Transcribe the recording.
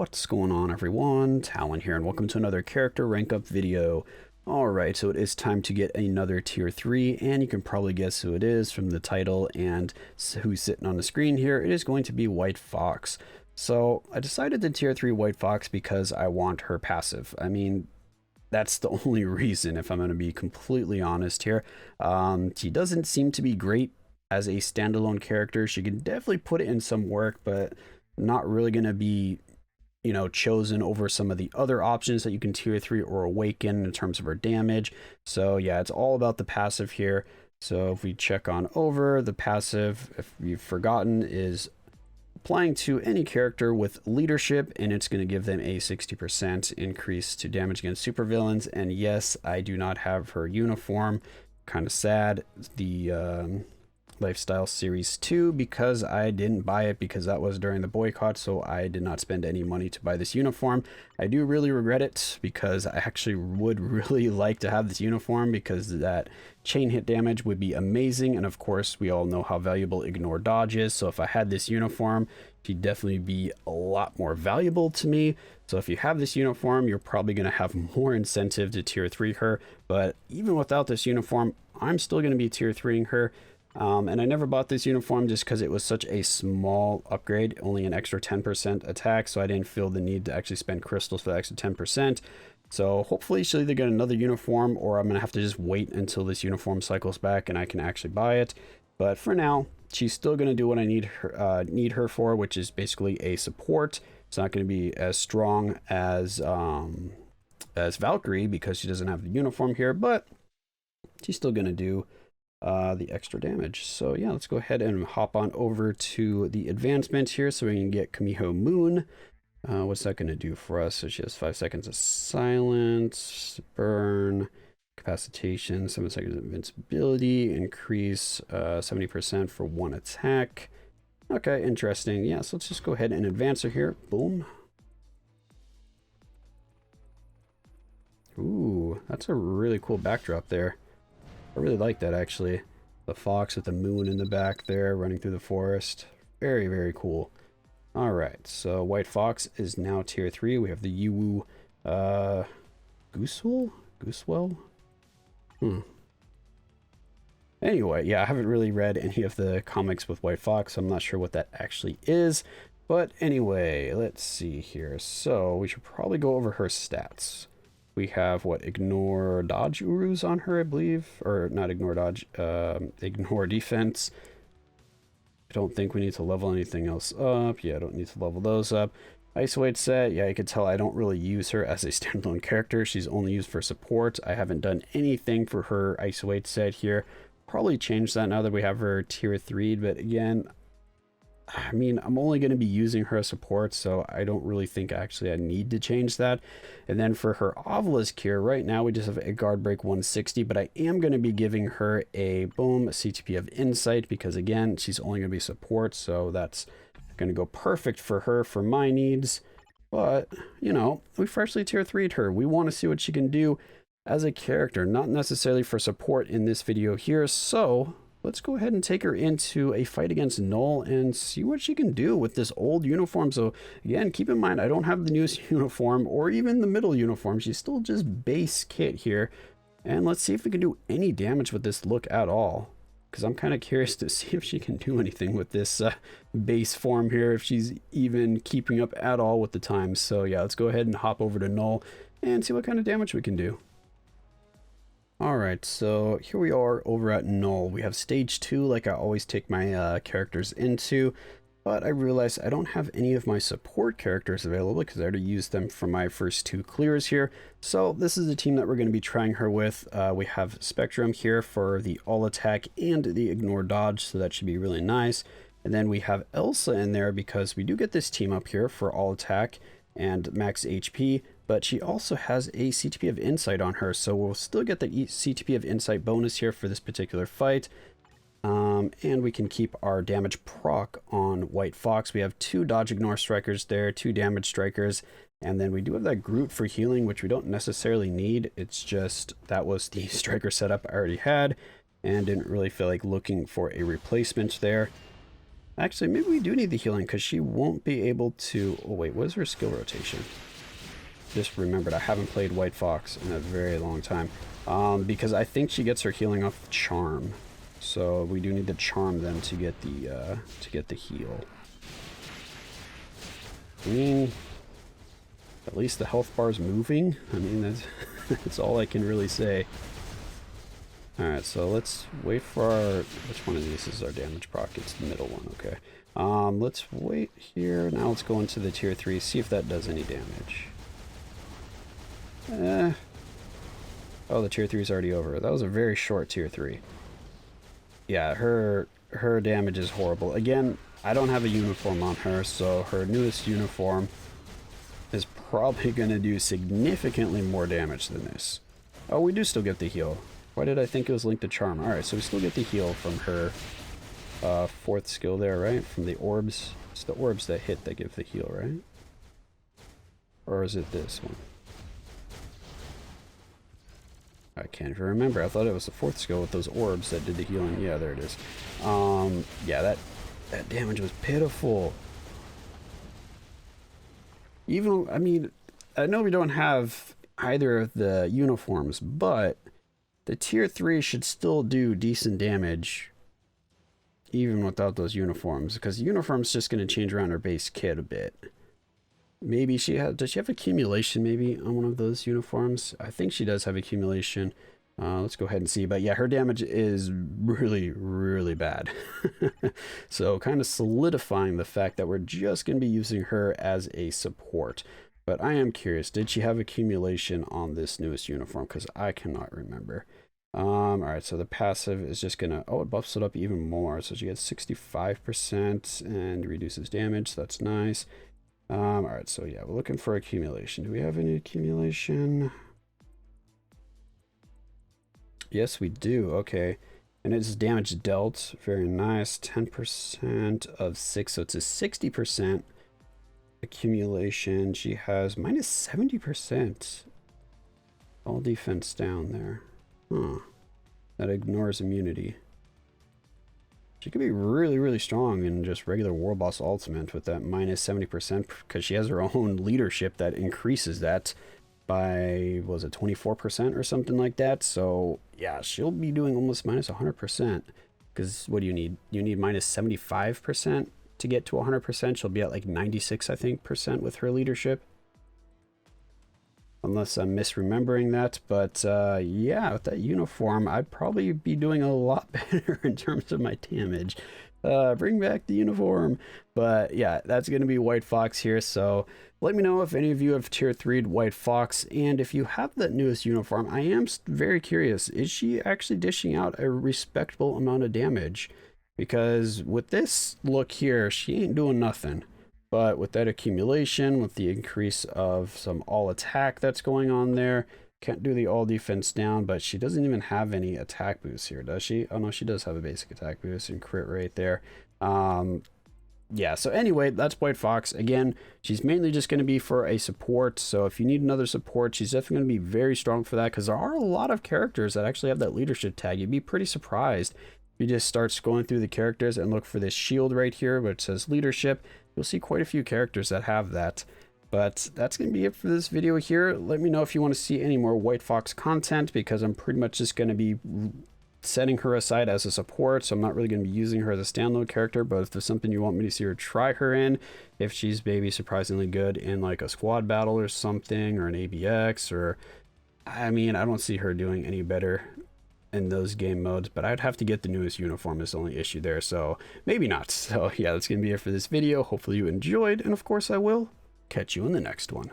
What's going on, everyone? Talen here, and welcome to another character rank up video. Alright, so it is time to get another tier 3, and you can probably guess who it is from the title and who's sitting on the screen here. It is going to be White Fox. So I decided to tier 3 White Fox because I want her passive. I mean, that's the only reason, if I'm going to be completely honest here. She doesn't seem to be great as a standalone character. She can definitely put in some work, but not really going to be, you know, chosen over some of the other options that you can tier 3 or awaken in terms of her damage. So yeah, it's all about the passive here. So if we check on over, the passive, if you've forgotten, is applying to any character with leadership, and it's going to give them a 60% increase to damage against supervillains. And yes, I do not have her uniform. Kind of sad. The Lifestyle Series 2, because I didn't buy it because that was during the boycott, so I did not spend any money to buy this uniform. I do really regret it because I actually would really like to have this uniform because that chain hit damage would be amazing, and of course we all know how valuable ignore dodge is, so if I had this uniform, she'd definitely be a lot more valuable to me. So if you have this uniform, you're probably going to have more incentive to tier 3 her, but even without this uniform, I'm still going to be tier 3ing her. And I never bought this uniform just because it was such a small upgrade, only an extra 10% attack, so I didn't feel the need to actually spend crystals for the extra 10%. So hopefully she'll either get another uniform, or I'm going to have to just wait until this uniform cycles back and I can actually buy it. But for now, she's still going to do what I need her for, which is basically a support. It's not going to be as strong as Valkyrie because she doesn't have the uniform here, but she's still going to do the extra damage. So yeah, let's go ahead and hop on over to the advancement here so we can get Kamiho Moon. What's that going to do for us? So she has 5 seconds of silence, burn, capacitation, 7 seconds of invincibility, increase 70% for 1 attack. Okay, interesting. Yeah, so let's just go ahead and advance her here. Boom. Ooh, that's a really cool backdrop there. I really like that, actually. The fox with the moon in the back there running through the forest. Very, very cool. Alright, so White Fox is now tier 3. We have the Yuwu Goosewell? Anyway, yeah, I haven't really read any of the comics with White Fox, so I'm not sure what that actually is. But anyway, let's see here. So we should probably go over her stats. We have, what, ignore dodge urus on her, I believe, or not ignore dodge, ignore defense. I don't think we need to level anything else up. Yeah, I don't need to level those up. Isolate set, yeah, you can tell I don't really use her as a standalone character. She's only used for support. I haven't done anything for her isolate set here. Probably change that now that we have her tier 3, but again, I mean, I'm only going to be using her as support, so I don't really think actually I need to change that. And then for her obelisk here, right now we just have a guard break 160, but I am going to be giving her a boom, a CTP of insight, because again, she's only going to be support, so that's going to go perfect for her for my needs. But, you know, we freshly tier 3'd her. We want to see what she can do as a character, not necessarily for support in this video here, so let's go ahead and take her into a fight against Null and see what she can do with this old uniform. So again, keep in mind, I don't have the newest uniform or even the middle uniform. She's still just base kit here. And let's see if we can do any damage with this look at all, because I'm kind of curious to see if she can do anything with this base form here, if she's even keeping up at all with the times. So yeah, let's go ahead and hop over to Null and see what kind of damage we can do. Alright, so here we are over at Null. We have stage 2 like I always take my characters into, but I realized I don't have any of my support characters available because I already used them for my first 2 clears here. So this is the team that we're going to be trying her with. We have Spectrum here for the all attack and the ignore dodge, so that should be really nice. And then we have Elsa in there because we do get this team up here for all attack and max HP, but she also has a CTP of Insight on her, so we'll still get the CTP of Insight bonus here for this particular fight. And we can keep our damage proc on White Fox. We have 2 dodge ignore strikers there, 2 damage strikers, and then we do have that Groot for healing, which we don't necessarily need. It's just that was the striker setup I already had and didn't really feel like looking for a replacement there. Actually, maybe we do need the healing because she won't be able to... Oh, wait, what is her skill rotation? Just remembered, I haven't played White Fox in a very long time. Because I think she gets her healing off Charm. So we do need to Charm them to get the heal. I mean, at least the health bar's moving. I mean, that's, that's all I can really say. Alright, so let's wait for our... Which one of these is our damage proc? It's the middle one, okay. Let's wait here. Now let's go into the tier 3, see if that does any damage. Oh, the tier 3 is already over. That was a very short tier 3. Yeah, her damage is horrible. Again, I don't have a uniform on her, so her newest uniform is probably going to do significantly more damage than this. Oh, we do still get the heal. Why did I think it was linked to Charm? Alright, so we still get the heal from her 4th skill there, right? From the orbs. It's the orbs that hit that give the heal, right? Or is it this one? I can't even remember. I thought it was the 4th skill with those orbs that did the healing. Yeah, there it is. Yeah, that damage was pitiful. Even, I mean, I know we don't have either of the uniforms, but the tier 3 should still do decent damage even without those uniforms, because the uniform's just going to change around her base kit a bit. Maybe she has... Does she have accumulation maybe on one of those uniforms? I think she does have accumulation. Let's go ahead and see. But yeah, her damage is really, really bad. So kind of solidifying the fact that we're just going to be using her as a support. But I am curious, did she have accumulation on this newest uniform? Because I cannot remember. Alright, so the passive is just gonna... Oh, it buffs it up even more. So she gets 65% and reduces damage. So that's nice. Alright, so yeah, we're looking for accumulation. Do we have any accumulation? Yes, we do. Okay. And it's damage dealt. Very nice. 10% of 6, so it's a 60% accumulation. She has minus 70%. All defense down there. Huh. That ignores immunity. She could be really, really strong in just regular War Boss Ultimate with that minus 70%, because she has her own leadership that increases that by, was it 24% or something like that? So yeah, she'll be doing almost minus 100%, because what do you need? You need minus 75% to get to 100%. She'll be at like 96, I think, percent with her leadership. Unless I'm misremembering that, but yeah, with that uniform, I'd probably be doing a lot better in terms of my damage. Bring back the uniform. But yeah, that's going to be White Fox here, so let me know if any of you have tier 3'd White Fox, and if you have that newest uniform, I am very curious, is she actually dishing out a respectable amount of damage? Because with this look here, she ain't doing nothing. But with that accumulation, with the increase of some all attack that's going on there, can't do the all defense down, but she doesn't even have any attack boosts here, does she? Oh no, she does have a basic attack boost and crit rate there. Yeah, so anyway, that's White Fox. Again, she's mainly just going to be for a support, so if you need another support, she's definitely going to be very strong for that, because there are a lot of characters that actually have that leadership tag. You'd be pretty surprised if you just start scrolling through the characters and look for this shield right here, which says leadership. You'll see quite a few characters that have that. But that's going to be it for this video here. Let me know if you want to see any more White Fox content, because I'm pretty much just going to be setting her aside as a support, so I'm not really going to be using her as a standalone character. But if there's something you want me to see her try her in, if she's maybe surprisingly good in like a squad battle or something, or an ABX, or I mean, I don't see her doing any better in those game modes, but I'd have to get the newest uniform is the only issue there, so maybe not. So yeah, that's gonna be it for this video. Hopefully you enjoyed, and of course I will catch you in the next one.